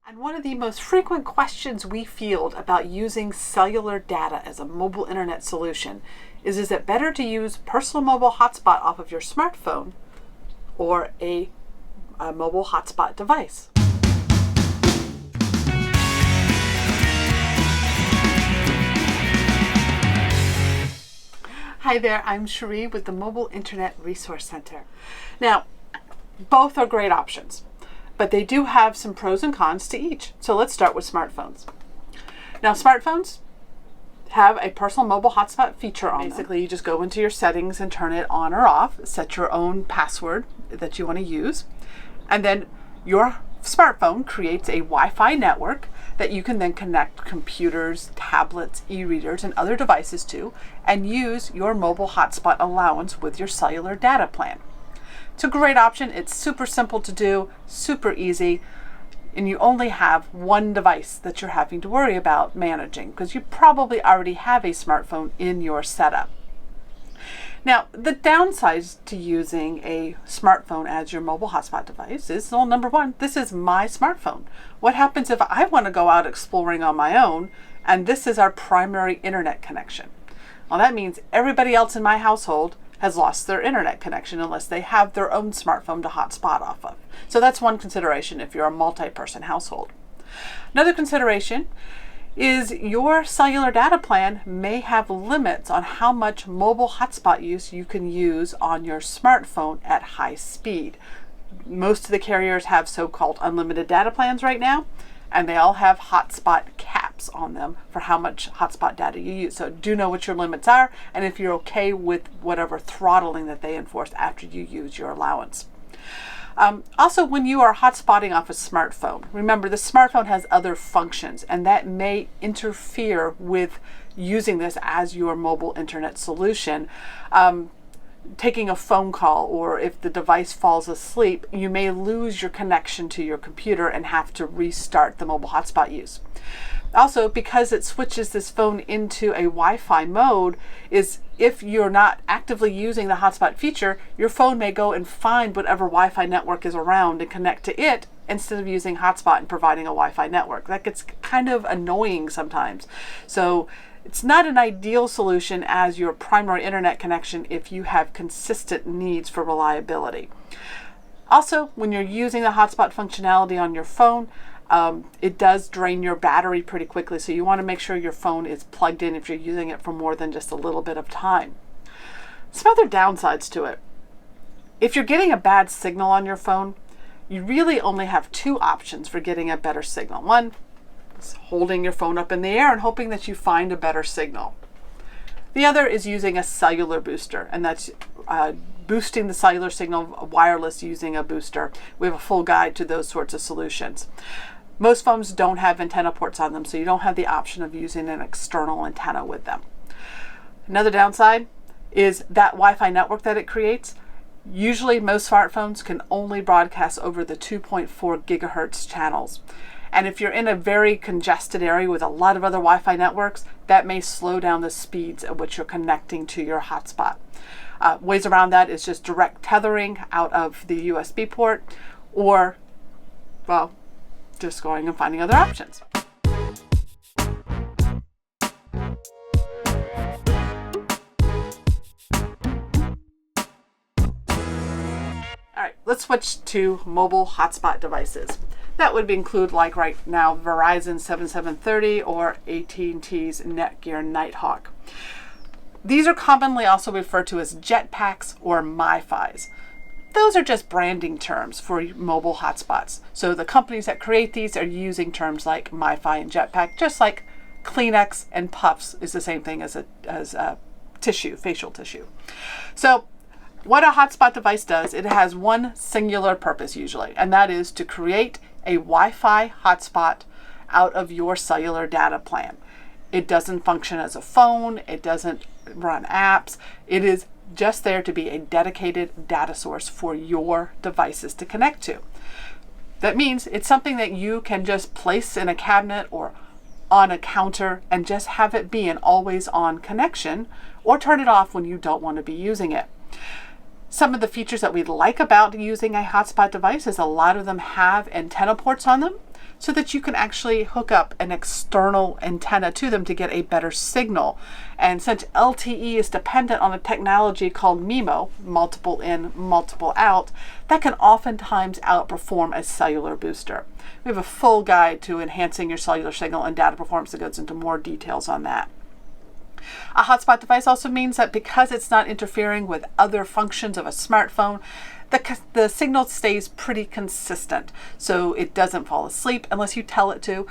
And one of the most frequent questions we field about using cellular data as a mobile internet solution is it better to use personal mobile hotspot off of your smartphone or a mobile hotspot device? Hi there, I'm Cherie with the Mobile Internet Resource Center. Now, both are great options, but they do have some pros and cons to each. So let's start with smartphones. Now, smartphones have a personal mobile hotspot feature on them. Basically, you just go into your settings and turn it on or off, set your own password that you want to use, and then your smartphone creates a Wi-Fi network that you can then connect computers, tablets, e-readers, and other devices to, and use your mobile hotspot allowance with your cellular data plan. It's a great option. It's super simple to do, super easy, and you only have one device that you're having to worry about managing because you probably already have a smartphone in your setup. Now, the downsides to using a smartphone as your mobile hotspot device is, well, number one, this is my smartphone. What happens if I want to go out exploring on my own and this is our primary internet connection? Well, that means everybody else in my household has lost their internet connection unless they have their own smartphone to hotspot off of. So that's one consideration if you're a multi-person household. Another consideration is your cellular data plan may have limits on how much mobile hotspot use you can use on your smartphone at high speed. Most of the carriers have so-called unlimited data plans right now, and they all have hotspot caps on them for how much hotspot data you use. So do know what your limits are, and if you're okay with whatever throttling that they enforce after you use your allowance. Also, when you are hotspotting off a smartphone, remember the smartphone has other functions, and that may interfere with using this as your mobile internet solution. Taking a phone call, or if the device falls asleep, you may lose your connection to your computer and have to restart the mobile hotspot use. Also, because it switches this phone into a Wi-Fi mode, is if you're not actively using the hotspot feature, your phone may go and find whatever Wi-Fi network is around and connect to it instead of using hotspot and providing a Wi-Fi network. That gets kind of annoying sometimes. So it's not an ideal solution as your primary internet connection if you have consistent needs for reliability. Also, when you're using the hotspot functionality on your phone, it does drain your battery pretty quickly, so you want to make sure your phone is plugged in if you're using it for more than just a little bit of time. Some other downsides to it. If you're getting a bad signal on your phone, you really only have two options for getting a better signal. One is holding your phone up in the air and hoping that you find a better signal. The other is using a cellular booster, and that's boosting the cellular signal wireless using a booster. We have a full guide to those sorts of solutions. Most phones don't have antenna ports on them, so you don't have the option of using an external antenna with them. Another downside is that Wi-Fi network that it creates. Usually most smartphones can only broadcast over the 2.4 gigahertz channels. And if you're in a very congested area with a lot of other Wi-Fi networks, that may slow down the speeds at which you're connecting to your hotspot. Ways around that is just direct tethering out of the USB port, or, well, just going and finding other options. All right, let's switch to mobile hotspot devices. That would include, like right now, Verizon 7730 or AT&T's Netgear Nighthawk. These are commonly also referred to as Jetpacks or MiFis. Those are just branding terms for mobile hotspots. So the companies that create these are using terms like MiFi and Jetpack, just like Kleenex and Puffs is the same thing as tissue, facial tissue. So what a hotspot device does, it has one singular purpose usually, and that is to create a Wi-Fi hotspot out of your cellular data plan. It doesn't function as a phone, it doesn't run apps, it is just there to be a dedicated data source for your devices to connect to. That means it's something that you can just place in a cabinet or on a counter and just have it be an always on connection, or turn it off when you don't want to be using it. Some of the features that we like about using a hotspot device is a lot of them have antenna ports on them. so that you can actually hook up an external antenna to them to get a better signal. And since LTE is dependent on a technology called MIMO, multiple in, multiple out, that can oftentimes outperform a cellular booster. We have a full guide to enhancing your cellular signal and data performance that goes into more details on that. A hotspot device also means that because it's not interfering with other functions of a smartphone, the signal stays pretty consistent, so it doesn't fall asleep unless you tell it to.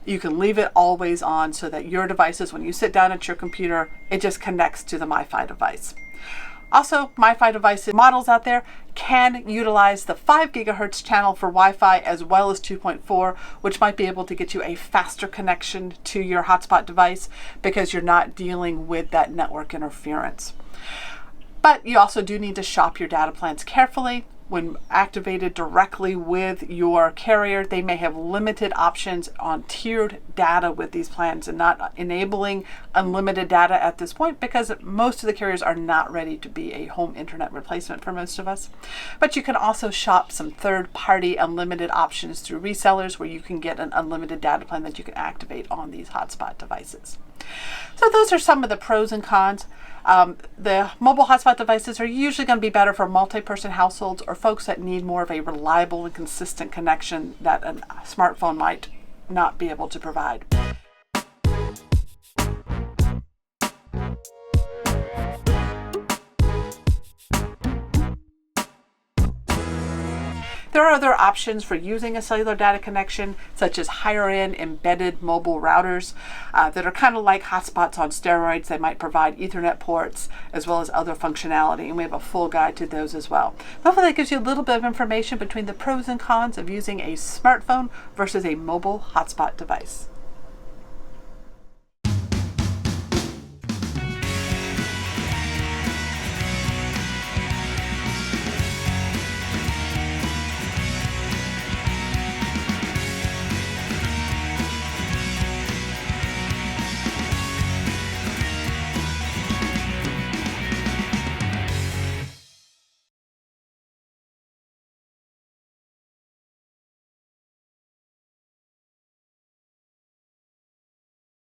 You can leave it always on so that your devices, when you sit down at your computer, it just connects to the MiFi device. Also, MiFi devices models out there can utilize the 5 gigahertz channel for Wi-Fi as well as 2.4, which might be able to get you a faster connection to your hotspot device because you're not dealing with that network interference. But you also do need to shop your data plans carefully. When activated directly with your carrier, they may have limited options on tiered data with these plans and not enabling unlimited data at this point because most of the carriers are not ready to be a home internet replacement for most of us. But you can also shop some third-party unlimited options through resellers where you can get an unlimited data plan that you can activate on these hotspot devices. So those are some of the pros and cons. The mobile hotspot devices are usually going to be better for multi-person households or folks that need more of a reliable and consistent connection that a smartphone might not be able to provide. There are other options for using a cellular data connection, such as higher-end embedded mobile routers that are kind of like hotspots on steroids. They might provide Ethernet ports as well as other functionality, and we have a full guide to those as well. Hopefully that gives you a little bit of information between the pros and cons of using a smartphone versus a mobile hotspot device.